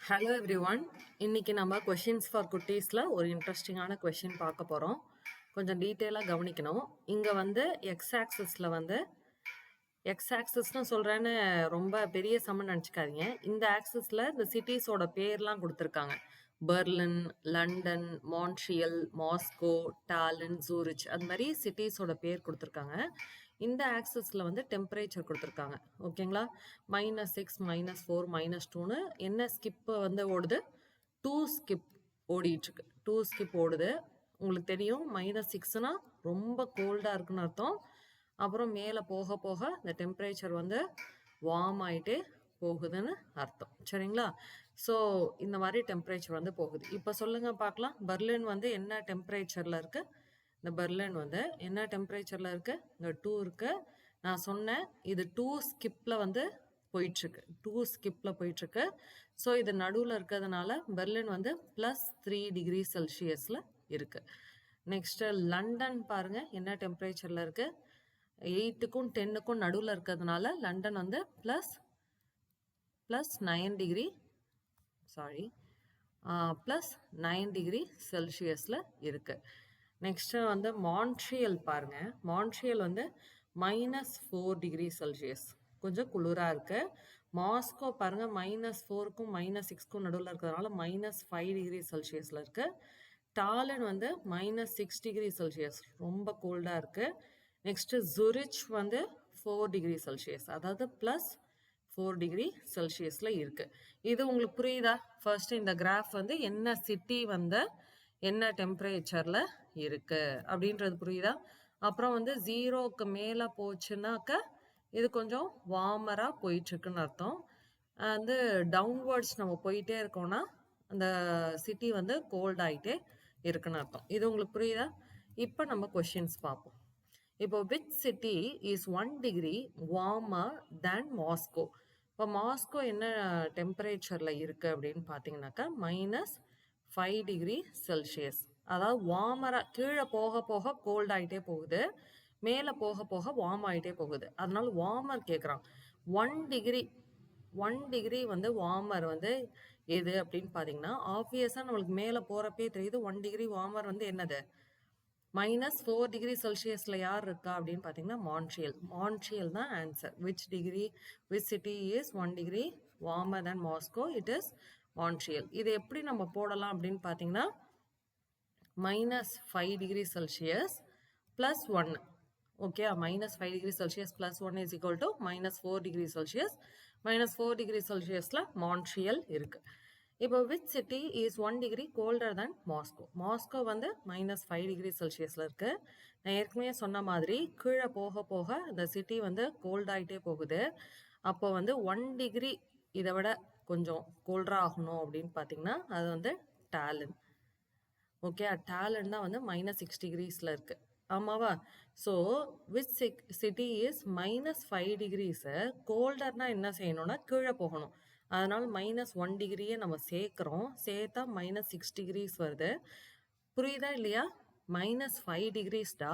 Hello every one. இன்னைக்கு நம்ம questions for குட்டீஸில் ஒரு இன்ட்ரெஸ்டிங்கான கொஷின் பார்க்க போகிறோம். கொஞ்சம் டீட்டெயிலாக கவனிக்கணும். இங்கே வந்து எக்ஸ் ஆக்சிஸில் வந்து எக்ஸ் ஆக்சிஸ்னு சொல்கிறேன்னு ரொம்ப பெரிய சம்மன் நினச்சிக்காதீங்க. இந்த ஆக்சிஸில் இந்த சிட்டிஸோட பேர்லாம் கொடுத்துருக்காங்க. Berlin, London, Montreal, Moscow, Tallinn, Zurich, அது மாதிரி சிட்டிஸோட பேர் கொடுத்துருக்காங்க. இந்த ஆக்சிஸில் வந்து டெம்பரேச்சர் கொடுத்துருக்காங்க. ஓகேங்களா? -6, -4, -2ன்னு என்ன ஸ்கிப்பு வந்து ஓடுது? 2 ஸ்கிப் ஓடிட்டுருக்கு. 2 ஸ்கிப் ஓடுது. உங்களுக்கு தெரியும் -6னா ரொம்ப கோல்டாக இருக்குன்னு அர்த்தம். அப்புறம் மேலே போக போக இந்த டெம்பரேச்சர் வந்து வார்ம் ஆகிட்டே போகுதுன்னு அர்த்தம். சரிங்களா? ஸோ இந்த மாதிரி டெம்பரேச்சர் வந்து போகுது. இப்போ சொல்லுங்க பார்க்கலாம், பெர்லின் வந்து என்ன டெம்பரேச்சரில் இருக்கு? இந்த பெர்லின் வந்து என்ன டெம்பரேச்சரில் இருக்கு? இங்கே 2 இருக்கு. நான் சொன்னேன் இது 2 ஸ்கிப்பில் வந்து போயிட்டுருக்கு. 2 ஸ்கிப்பில் போயிட்டுருக்கு. ஸோ இது நடுவில் இருக்கிறதுனால பெர்லின் வந்து +3 டிகிரி செல்சியஸில் இருக்கு. நெக்ஸ்ட்டு லண்டன் பாருங்க என்ன டெம்பரேச்சரில் இருக்கு? 8க்கும் 10க்கும் நடுவில் இருக்கிறதுனால லண்டன் வந்து +9 டிகிரி +9 செல்சியஸில் இருக்கு. நெக்ஸ்ட்டு வந்து மான்ட்ரியல் பாருங்க. மான்ட்ரியல் வந்து -4 டிகிரி செல்சியஸ், கொஞ்சம் குளிராக இருக்கு. மாஸ்கோ பாருங்க -4க்கும் -6க்கும் நடுவில் இருக்கிறதுனால -5 டிகிரி செல்சியஸில் இருக்கு. டாலின் வந்து -6 டிகிரி செல்சியஸ், ரொம்ப கோல்டாக இருக்கு. நெக்ஸ்ட்டு ஜூரிச் வந்து 4 டிகிரி செல்சியஸ், அதாவது +4 டிகிரி செல்சியஸில் இருக்கு. இது உங்களுக்கு புரியுதா? ஃபர்ஸ்ட் இந்த கிராஃப் வந்து என்ன சிட்டி வந்து என்ன டெம்பரேச்சரில் இருக்கு அப்படின்றது புரியுதா? அப்புறம் வந்து 0க்கு மேலே போச்சுன்னாக்க இது கொஞ்சம் வார்மராக போயிட்டுருக்குன்னு அர்த்தம். வந்து டவுன்வர்ட்ஸ் நம்ம போயிட்டே இருக்கோம்னா அந்த சிட்டி வந்து கோல்ட் ஆகிட்டே இருக்குன்னு அர்த்தம். இது உங்களுக்கு புரியுதா? இப்போ நம்ம கொஷின்ஸ் பார்ப்போம். இப்போ which city is 1 degree warmer than Moscow? இப்போ மாஸ்கோ என்ன டெம்பரேச்சரில் இருக்குது அப்படின்னு பார்த்தீங்கன்னாக்கா -5 டிகிரி செல்சியஸ். அதாவது வார்மராக கீழே போக போக கோல்ட் ஆகிட்டே போகுது, மேலே போக போக வார்ம் ஆகிட்டே போகுது. அதனால வார்மர் கேட்குறான். 1 டிகிரி வந்து வார்மர் வந்து எது அப்படின்னு பார்த்தீங்கன்னா, ஆப்வியஸாக நம்மளுக்கு மேலே போகிறப்பே தெரியுது 1 டிகிரி வார்மர் வந்து என்னது? -4 டிகிரி செல்சியஸில் யார் இருக்கா அப்படின்னு பார்த்தீங்கன்னா மான்ட்ரியல். மான்ட்ரியல் தான் answer. Which city is 1 degree warmer than Moscow? It is Montreal. இது எப்படி நம்ம போடலாம் அப்படின்னு பார்த்தீங்கன்னா, -5 degree Celsius +1. Okay, -5 degree Celsius +1 is equal to -4 degree Celsius. -4 degree செல்சியஸில் மான்ட்ரியல் இருக்கு. இப்போ which city is 1 degree Coulter than Moscow? Moscow வந்து -5 டிகிரி செல்சியஸில் இருக்கு. நான் ஏற்கனவே சொன்ன மாதிரி கீழே போக போக இந்த சிட்டி வந்து கோல்ட் ஆகிட்டே போகுது. அப்போ வந்து 1 டிகிரி இதை விட கொஞ்சம் கோல்டராக ஆகணும் அப்படின்னு பார்த்தீங்கன்னா அது வந்து டாலின். ஓகே, டாலின் தான் வந்து -6 டிகிரிஸில் இருக்கு. ஆமாவா? ஸோ விச் சிட்டி இஸ் -5 டிகிரிஸை கோல்டர்னா என்ன செய்யணும்னா கீழே போகணும். அதனால -1 டிகிரியை நம்ம சேர்க்குறோம். சேர்த்தா -6 டிகிரிஸ் வருது. புரியுதா இல்லையா? -5 டிகிரிஸ்டா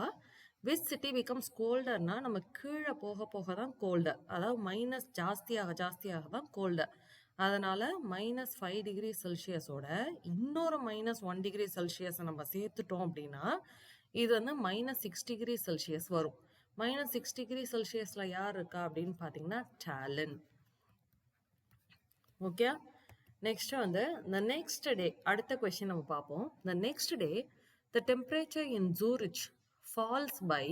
விச் சிட்டி பிகம்ஸ் கோல்டர்னா நம்ம கீழே போக போக தான் கோல்டர், அதாவது மைனஸ் ஜாஸ்தியாக ஜாஸ்தியாக தான் கோல்டர். அதனால -5 டிகிரி செல்சியஸோட இன்னொரு -1 டிகிரி செல்சியஸை நம்ம சேர்த்துட்டோம் அப்படின்னா இது வந்து -6 டிகிரி செல்சியஸ் வரும். -6 டிகிரி செல்சியஸில் யார் இருக்கா அப்படின்னு பார்த்தீங்கன்னா டாலின். ஓகே, நெக்ஸ்ட் வந்து the next day, அடுத்த கொஸ்டின் நம்ம பார்ப்போம். the next day the temperature in Zurich falls by,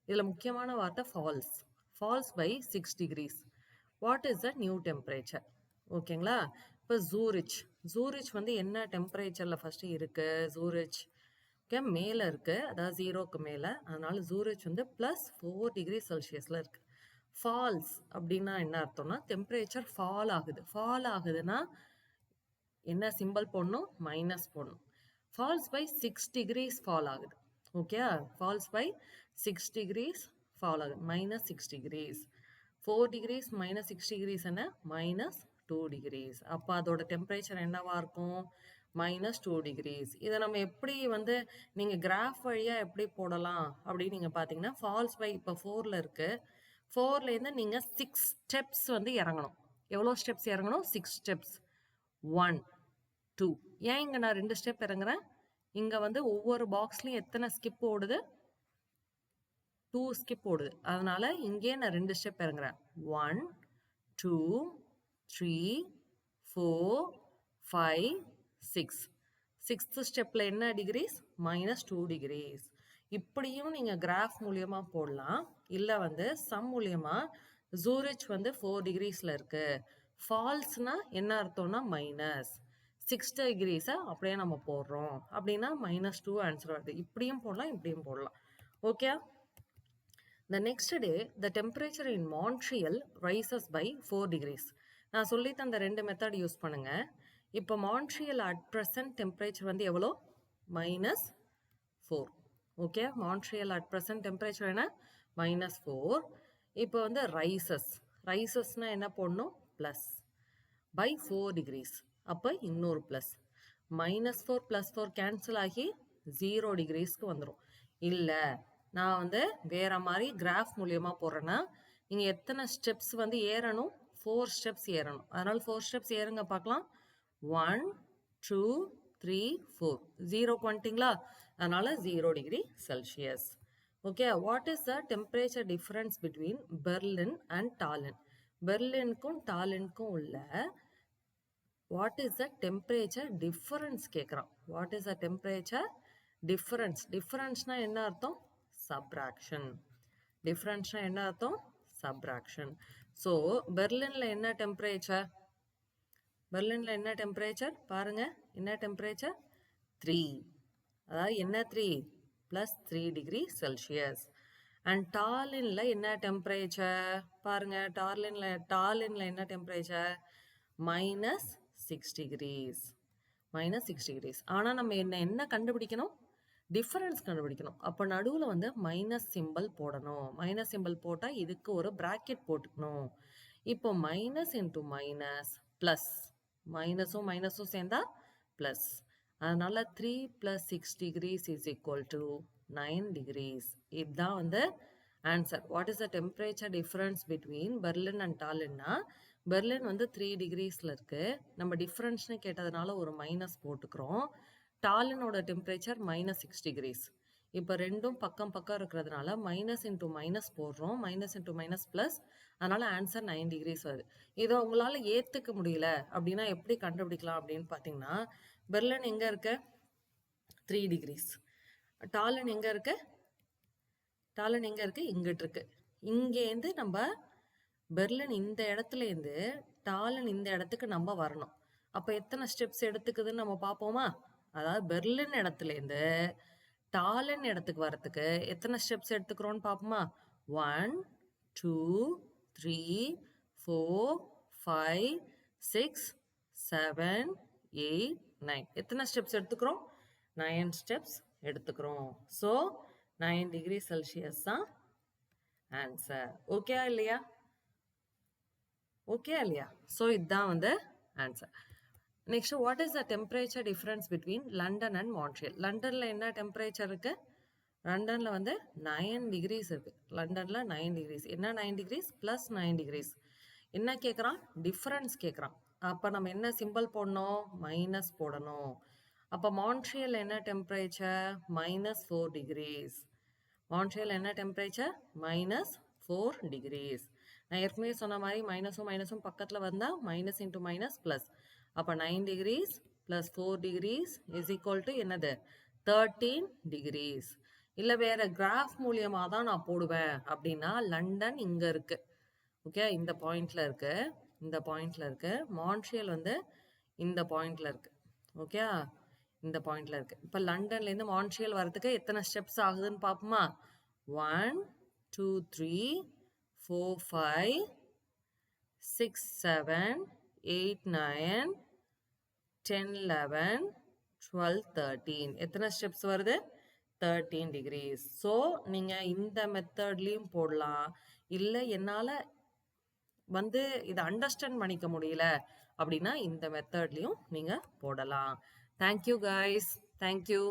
இதில் முக்கியமான வார்த்தை falls by 6 degrees. what is the new temperature? ஓகேங்களா? இப்போ ஜூரிச் வந்து என்ன டெம்பரேச்சரில் ஃபர்ஸ்ட் இருக்கு? ஜூரிச் ஓகே மேலே இருக்கு, அதாவது 0க்கு மேலே. அதனால ஜூரிச் வந்து +4 டிகிரி செல்சியஸில் இருக்கு. ஃபால்ஸ் அப்படின்னா என்ன அர்த்தம்னா டெம்பரேச்சர் ஃபால் ஆகுதுன்னா என்ன சிம்பிள் போடணும்? மைனஸ் போடணும். ஃபால்ஸ் பை 6 டிகிரிஸ் ஃபால் ஆகுது. Okay, falls by 6 degrees fall ஆகுது. -6 டிகிரிஸ். 4 டிகிரிஸ் -6 டிகிரிஸ் என்ன? -2 டிகிரிஸ். அப்போ அதோட டெம்பரேச்சர் என்னவா இருக்கும்? -2 டிகிரிஸ். இதை நம்ம எப்படி வந்து நீங்கள் கிராஃப் வழியாக எப்படி போடலாம் அப்படின்னு நீங்கள் பார்த்தீங்கன்னா, ஃபால்ஸ் பை இப்போ 4ல் இருக்கு. 4லேருந்து நீங்கள் 6 ஸ்டெப்ஸ் வந்து இறங்கணும். எவ்வளோ ஸ்டெப்ஸ் இறங்கணும்? 6 ஸ்டெப்ஸ். 1 2. ஏன் இங்க நான் 2 ஸ்டெப் இறங்குறேன்? இங்க வந்து ஒவ்வொரு பாக்ஸ்லயும் எத்தனை ஸ்கிப் ஓடுது? 2 ஸ்கிப் ஓடுது. அதனால இங்கே நான் 2 ஸ்டெப் இறங்குறேன். 1 2 3 4 5 6. 6th ஸ்டெப்ல என்ன டிகிரிஸ்? -2 டிகிரிஸ். இப்படியும் நீங்க கிராஃப் மூலியமா போடலாம். இல்ல வந்து சம் மூலியமா ஜூரிச் வந்து 4 டிகிரிஸ்ல இருக்கு. ஃபால்ஸ்னா என்ன அர்த்தம்னா மைனஸ் 6 டிகிரிஸை அப்படியே நம்ம போடுறோம் அப்படின்னா -2 ஆன்சர் வருது. இப்படியும் போடலாம், இப்படியும் போடலாம். Okay. The next day, the temperature in Montreal rises by 4 degrees. நான் சொல்லி தந்த 2 மெத்தட் யூஸ் பண்ணுங்க. இப்போ மான்ட்ரியல் அட் ப்ரெசன்ட் டெம்பரேச்சர் வந்து எவ்வளோ? -4. Okay, Montreal at present temperature என்ன? -4. இப்போ வந்து ரைசஸ்னா என்ன போடணும்? Plus by 4 degrees. அப்போ இன்னொரு ப்ளஸ். -4 + 4 கேன்சல் ஆகி 0 டிகிரிஸ்க்கு வந்துடும். இல்லை, நான் வந்து வேற மாதிரி கிராஃப் மூலியமா போடுறேன்னா நீங்கள் எத்தனை ஸ்டெப்ஸ் வந்து ஏறணும்? 4 ஸ்டெப்ஸ் ஏறணும். அதனால 4 ஸ்டெப்ஸ் ஏறுங்க பார்க்கலாம். 1 2 3 4. 0க்கு வந்துட்டிங்களா? அதனால 0 degree Celsius. Okay, what is the temperature difference between Berlin and Tallinn? பெர்லினுக்கும் டாலினுக்கும் உள்ள what is the temperature difference கேட்குறான். What is the temperature difference? டிஃபரன்ஸ்னா என்ன அர்த்தம்? சப்ராக்ஷன். டிஃபரன்ஸ்னா என்ன அர்த்தம்? சப்ராக்ஷன். ஸோ பெர்லின்ல என்ன டெம்பரேச்சர்? பெர்லின்ல என்ன டெம்பரேச்சர் பாருங்க. என்ன டெம்பரேச்சர்? 3. அதாவது என்ன 3? +3 டிகிரி செல்சியஸ். அண்ட் டாலின்ல என்ன டெம்பரேச்சர் பாருங்க. டாலின்ல என்ன டெம்பரேச்சர்? -6 டிகிரிஸ். -6 டிகிரிஸ். ஆனால் நம்ம என்ன கண்டுபிடிக்கணும்? டிஃபரன்ஸ் கண்டுபிடிக்கணும். அப்போ நடுவில் வந்து மைனஸ் சிம்பிள் போடணும். மைனஸ் சிம்பிள் போட்டால் இதுக்கு ஒரு பிராக்கெட் போட்டுக்கணும். இப்போ மைனஸ் இன்டூ மைனஸ் ப்ளஸ். மைனஸும் மைனஸும் சேர்ந்தா ப்ளஸ். அதனால 3 + 6 degrees is equal to 9 degrees. இதுதான் வந்து answer. What is the temperature difference between Berlin and டாலின்னா பெர்லின் வந்து 3 டிகிரிஸில் இருக்குது. நம்ம டிஃப்ரென்ஸ்னு கேட்டதுனால ஒரு மைனஸ் போட்டுக்கிறோம். டாலினோட டெம்பரேச்சர் -6 டிகிரிஸ். இப்போ ரெண்டும் பக்கம் பக்கம் இருக்கிறதுனால மைனஸ் இன்டூ மைனஸ் போடுறோம். Minus into minus plus. அதனால் ஆன்சர் 9 டிகிரிஸ் வருது. இதை உங்களால் ஏற்றுக்க முடியல அப்படின்னா எப்படி கண்டுபிடிக்கலாம் அப்படின்னு பார்த்தீங்கன்னா, பெர்லின் எங்கே இருக்கு? 3 டிகிரிஸ். டாலின் எங்கே இருக்கு? டாலின் எங்கே இருக்கு? இங்கிட்டு இருக்கு. இங்கேருந்து நம்ம பெர்லின் இந்த இடத்துலேருந்து டாலின் இந்த இடத்துக்கு நம்ம வரணும். அப்போ எத்தனை ஸ்டெப்ஸ் எடுத்துக்குதுன்னு நம்ம பார்ப்போமா? அதாவது பெர்லின் இடத்துலேருந்து டாலின் இடத்துக்கு வரத்துக்கு எத்தனை ஸ்டெப்ஸ் எடுத்துக்கிறோன்னு பார்ப்போமா? 1 2 3 4 5 6 7 8 9. எத்தனை ஸ்டெப்ஸ் எடுத்துக்கிறோம்? 9 ஸ்டெப்ஸ் எடுத்துக்கிறோம். ஸோ 9 டிகிரி செல்சியஸ் தான் ஆன்சர். ஓகே இல்லையா? ஓகே இல்லையா? ஸோ இதுதான் வந்து answer. Next, what is the temperature difference between London and Montreal? லண்டனில் என்ன டெம்பரேச்சர் இருக்கு? லண்டனில் வந்து 9 டிகிரிஸ் இருக்கு. லண்டனில் 9 டிகிரிஸ். என்ன 9 டிகிரிஸ்? +9 டிகிரிஸ். என்ன கேட்குறான்? டிஃபரன்ஸ் கேட்குறான். அப்போ நம்ம என்ன சிம்பிள் போடணும்? மைனஸ் போடணும். அப்போ மான்ட்ரியல் என்ன டெம்பரேச்சர்? -4 டிகிரிஸ். மான்ட்ரியல் என்ன டெம்பரேச்சர்? -4 டிகிரிஸ். நான் ஏற்கனவே சொன்ன மாதிரி மைனஸும் மைனஸும் பக்கத்தில் வந்தால் மைனஸ் இன்டூ மைனஸ் ப்ளஸ். அப்போ 9 degrees + 4 degrees is equal to என்னது? 13 டிகிரிஸ். இல்லை வேற கிராஃப் மூலியமாக தான் நான் போடுவேன் அப்படின்னா லண்டன் இங்கே இருக்கு. ஓகே, இந்த பாயிண்ட்ல இருக்கு. இந்த பாயிண்ட்ல இருக்கு. மான்ட்ரியல் வந்து இந்த பாயிண்ட்ல இருக்கு. ஓகே, இந்த பாயிண்ட்ல இருக்கு. இப்போ லண்டன்லேருந்து மான்ட்ரியல் வரதுக்கு எத்தனை ஸ்டெப்ஸ் ஆகுதுன்னு பார்ப்போமா? 1 2 3 4 5 6 7 8 9 10 11 12 13. எத்தனை ஸ்டெப்ஸ் வருது? 13 டிகிரிஸ். ஸோ நீங்கள் இந்த மெத்தட்லேயும் போடலாம். இல்லை என்னால் வந்து இதை அண்டர்ஸ்டாண்ட் பண்ணிக்க முடியல அப்படின்னா இந்த மெத்தட்லேயும் நீங்கள் போடலாம். Thank you guys. தேங்க்யூ.